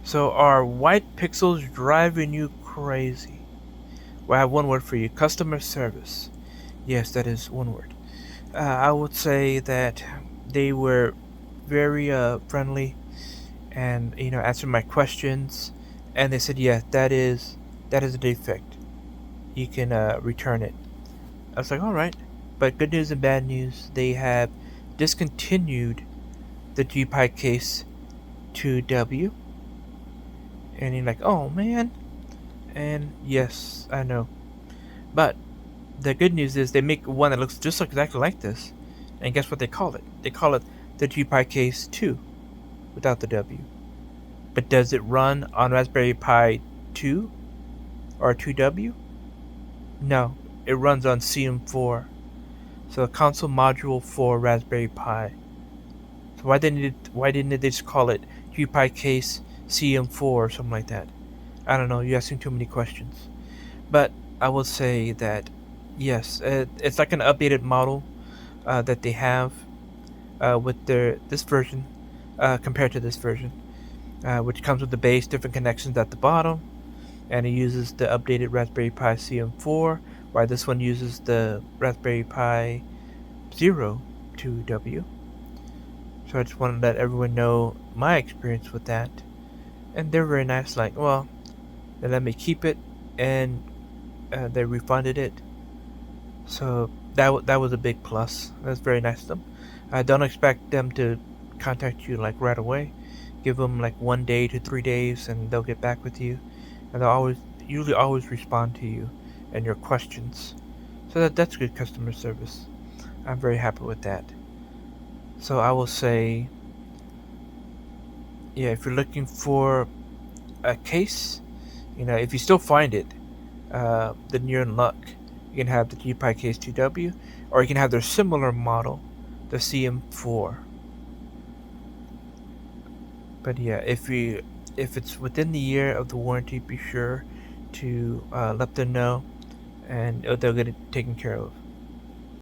So are white pixels driving you crazy? Well, I have one word for you: customer service. Yes, that is one word. I would say that they were very friendly and answered my questions, and they said, yeah, that is a defect. You can return it. I was like, all right. But good news and bad news, they have discontinued the GPi Case 2W, and you're like, oh man. And yes, I know. But the good news is they make one that looks just exactly like this. And guess what they call it? They call it the GPi Case 2 without the W. But does it run on Raspberry Pi 2 or 2W? No, it runs on CM4. So a console module for Raspberry Pi. So why didn't they just call it GPi Case CM4 or something like that? I don't know. You're asking too many questions. But I will say that yes, it's like an updated model that they have with this version compared to this version, which comes with the base, different connections at the bottom, and it uses the updated Raspberry Pi CM4, while this one uses the Raspberry Pi Zero 2W. So I just wanted to let everyone know my experience with that, and they're very nice. Like, well, they let me keep it, and they refunded it. So that was a big plus. That's very nice of them. I don't expect them to contact you like right away. Give them like 1 day to 3 days, and they'll get back with you. And they'll usually always respond to you and your questions. So that's good customer service. I'm very happy with that. So I will say, yeah, if you're looking for a case, if you still find it, then you're in luck. You can have the GPi Case 2W, or you can have their similar model, the CM4. But yeah, if it's within the year of the warranty, be sure to let them know, and they'll get it taken care of.